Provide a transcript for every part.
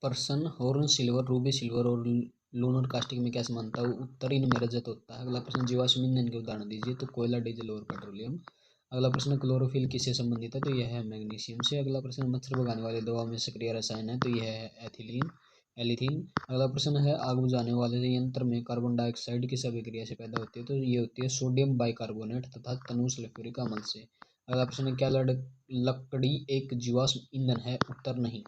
Person, horn silver, Ruby silver और lunar caustic में क्या समानता है? उत्तर इनमें रजत होता है। अगला प्रश्न, जीवाश्म ईंधन के उदाहरण दीजिए। तो कोयला, डीजल और पेट्रोलियम। अगला प्रश्न, क्लोरोफिल किससे संबंधित है? तो यह है मैग्नीशियम से। अगला प्रश्न, मच्छर भगाने वाली दवा में सक्रिय रसायन है? तो यह है एथिलीन। अगला प्रश्न है, आग बुझाने वाले यंत्र में कार्बन डाइऑक्साइड किस अभिक्रिया से पैदा होती है? तो ये होती है सोडियम बाइकार्बोनेट तथा तनु सल्फ्यूरिक अम्ल से। अगला प्रश्न, क्या लकड़ी एक जीवाश्म ईंधन है? उत्तर नहीं।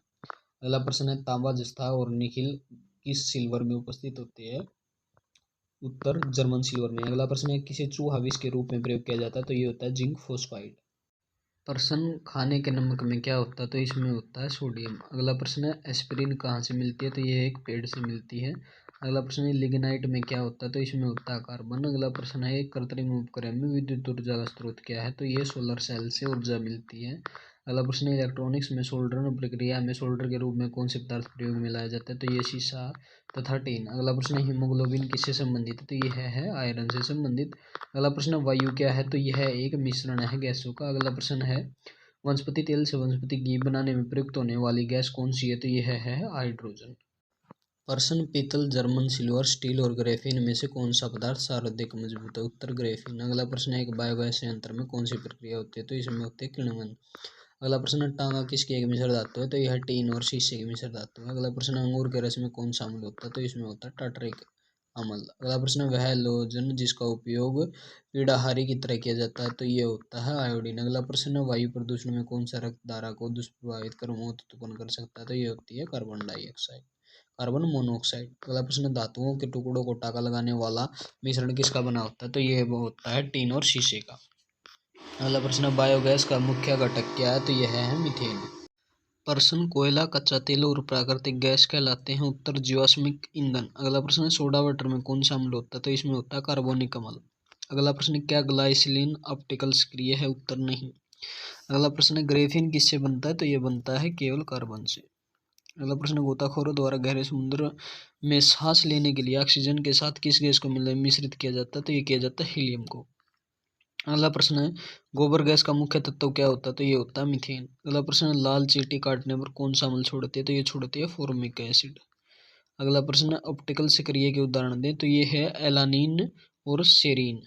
अगला प्रश्न है, तांबा, जस्ता और निकिल किस सिल्वर में उपस्थित होते हैं? उत्तर जर्मन सिल्वर में। अगला प्रश्न है, किसे चूहा विष के रूप में प्रयोग किया जाता है? तो ये होता है जिंक फॉस्फाइड। प्रश्न, खाने के नमक में क्या होता है? तो इसमें होता है सोडियम। अगला प्रश्न है, एस्पिरिन कहाँ से मिलती है? तो ये एक पेड़ से मिलती है। अगला प्रश्न है, लिग्नाइट में क्या होता है? तो इसमें होता है कार्बन। अगला प्रश्न है, एक कृत्रिम उपकरण में विद्युत ऊर्जा का स्रोत क्या है? तो ये सोलर सेल से ऊर्जा मिलती है। अगला प्रश्न है, इलेक्ट्रॉनिक्स में सोल्डर प्रक्रिया में सोल्डर के रूप में कौन से पदार्थ प्रयोग में लाया जाता है? तो ये शीशा तथा टीन। अगला प्रश्न है, हीमोग्लोबिन किससे संबंधित है? तो यह है आयरन से संबंधित। अगला प्रश्न, वायु क्या है? तो यह एक मिश्रण है गैसों का। अगला प्रश्न है, वनस्पति तेल से वनस्पति घी बनाने में प्रयुक्त होने वाली गैस कौन सी है? तो यह है हाइड्रोजन। प्रश्न, पीतल, जर्मन सिल्वर, स्टील और ग्रेफीन में से कौन सा पदार्थ सर्वाधिक मजबूत है? उत्तर ग्रेफीन। अगला प्रश्न है, एक बायोगैस संयंत्र में कौन सी प्रक्रिया होती है? तो इसमें होती है किण्वन। अगला प्रश्न, टांगा किसकी एक मिश्र धातु है? तो यह टीन और शीशे की मिश्र धातु है। अगला प्रश्न, अंगूर के रस में कौन सा अम्ल होता है? तो इसमें होता है टार्टरिक अम्ल। अगला प्रश्न, वह हैलोजन जिसका उपयोग पीड़ाहारी की तरह किया जाता है? तो ये होता है आयोडीन। अगला प्रश्न, वायु प्रदूषण में कौन सा रक्त धारा को दुष्प्रभावित कर मौत उत्पन्न कर सकता है? तो ये होती है कार्बन मोनोऑक्साइड। अगला प्रश्न, धातुओं के टुकड़ों को टाका लगाने वाला मिश्रण किसका बना होता है? तो ये होता है टीन और शीशे का। अगला प्रश्न, बायोगैस का मुख्य घटक क्या है? तो यह है मीथेन। प्रश्न, कोयला, कच्चा तेल और प्राकृतिक गैस कहलाते हैं? उत्तर जीवाश्मिक ईंधन। अगला प्रश्न, सोडा वाटर में कौन सा अम्ल होता है? तो इसमें होता है कार्बोनिक अम्ल। अगला प्रश्न, क्या ग्लाइसिलीन ऑप्टिकल सक्रिय है? उत्तर नहीं। अगला प्रश्न, ग्रेफीन किससे बनता है? तो यह बनता है केवल कार्बन से। अगला प्रश्न, गोताखोरों द्वारा गहरे समुद्र में सांस लेने के लिए ऑक्सीजन के साथ किस गैस को मिश्रित किया जाता है? तो ये किया जाता है हीलियम को। अगला प्रश्न है, गोबर गैस का मुख्य तत्व क्या होता है? तो ये होता है मीथेन। अगला प्रश्न, लाल चींटी काटने पर कौन सा अम्ल छोड़ती है? तो ये छोड़ती है फॉर्मिक एसिड। अगला प्रश्न, ऑप्टिकल सक्रिय के उदाहरण दें। तो ये है एलानिन और सेरीन।